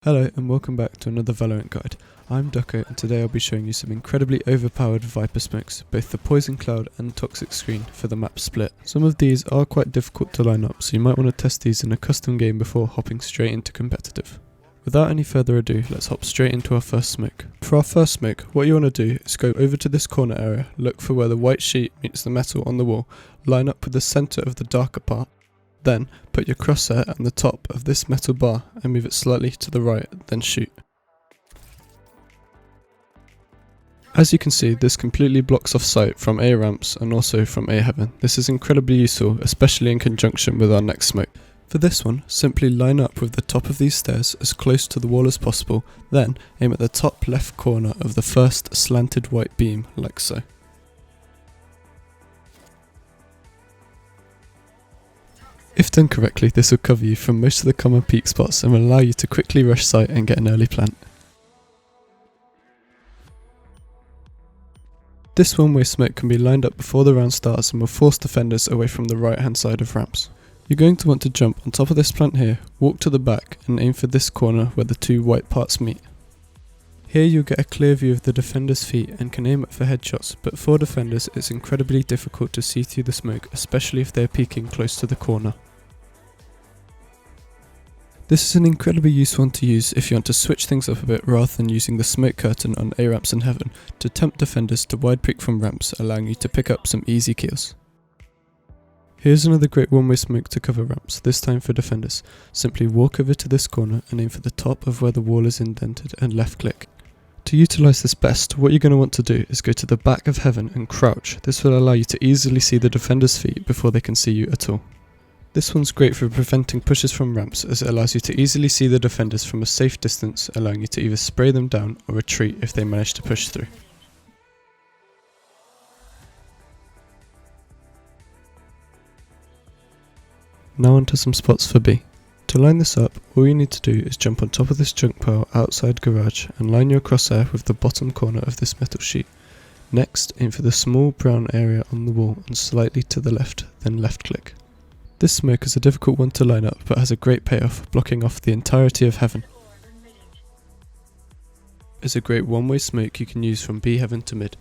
Hello and welcome back to another Valorant guide. I'm Ducko and today I'll be showing you some incredibly overpowered Viper smokes, both the Poison Cloud and Toxic Screen for the map split. Some of these are quite difficult to line up, so you might want to test these in a custom game before hopping straight into competitive. Without any further ado, let's hop straight into our first smoke. For our first smoke, what you want to do is go over to this corner area, look for where the white sheet meets the metal on the wall, line up with the centre of the darker part. Then, put your crosshair on the top of this metal bar and move it slightly to the right, then shoot. As you can see, this completely blocks off sight from A ramps and also from A heaven. This is incredibly useful, especially in conjunction with our next smoke. For this one, simply line up with the top of these stairs as close to the wall as possible, then aim at the top left corner of the first slanted white beam, like so. If done correctly, this will cover you from most of the common peak spots and will allow you to quickly rush site and get an early plant. This one-way smoke can be lined up before the round starts and will force defenders away from the right hand side of ramps. You're going to want to jump on top of this plant here, walk to the back and aim for this corner where the two white parts meet. Here you'll get a clear view of the defender's feet and can aim it for headshots, but for defenders it's incredibly difficult to see through the smoke, especially if they're peeking close to the corner. This is an incredibly useful one to use if you want to switch things up a bit rather than using the smoke curtain on A ramps in heaven to tempt defenders to wide peek from ramps, allowing you to pick up some easy kills. Here's another great one-way smoke to cover ramps, this time for defenders. Simply walk over to this corner and aim for the top of where the wall is indented and left click. To utilise this best, what you're going to want to do is go to the back of heaven and crouch. This will allow you to easily see the defender's feet before they can see you at all. This one's great for preventing pushes from ramps, as it allows you to easily see the defenders from a safe distance, allowing you to either spray them down or retreat if they manage to push through. Now onto some spots for B. To line this up, all you need to do is jump on top of this junk pile outside garage and line your crosshair with the bottom corner of this metal sheet. Next, aim for the small brown area on the wall and slightly to the left, then left click. This smoke is a difficult one to line up but has a great payoff, blocking off the entirety of heaven. It's a great one-way smoke you can use from B heaven to mid.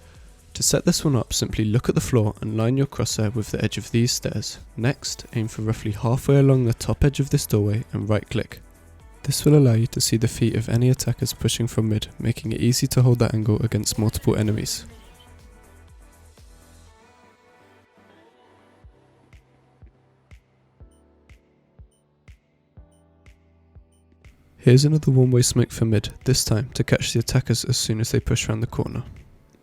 To set this one up, simply look at the floor and line your crosshair with the edge of these stairs. Next, aim for roughly halfway along the top edge of this doorway and right click. This will allow you to see the feet of any attackers pushing from mid, making it easy to hold that angle against multiple enemies. Here's another one-way smoke for mid, this time to catch the attackers as soon as they push around the corner.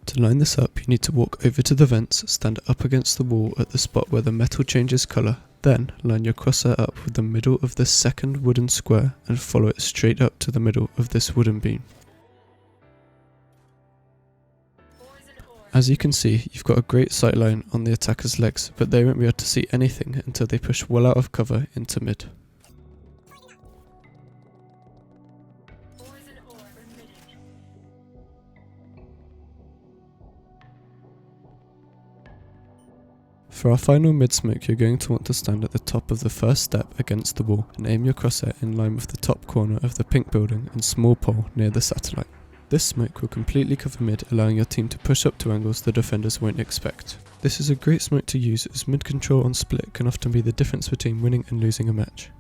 To line this up, you need to walk over to the vents, stand up against the wall at the spot where the metal changes colour, then line your crosshair up with the middle of the second wooden square and follow it straight up to the middle of this wooden beam. As you can see, you've got a great sightline on the attacker's legs, but they won't be able to see anything until they push well out of cover into mid. For our final mid smoke, you're going to want to stand at the top of the first step against the wall and aim your crosshair in line with the top corner of the pink building and small pole near the satellite. This smoke will completely cover mid, allowing your team to push up to angles the defenders won't expect. This is a great smoke to use, as mid control on split can often be the difference between winning and losing a match.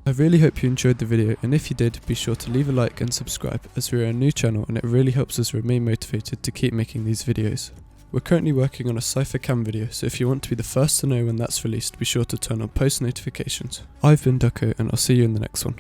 I really hope you enjoyed the video, and if you did, be sure to leave a like and subscribe, as we are a new channel and it really helps us remain motivated to keep making these videos. We're currently working on a Cypher Cam video, so if you want to be the first to know when that's released, be sure to turn on post notifications. I've been Ducko and I'll see you in the next one.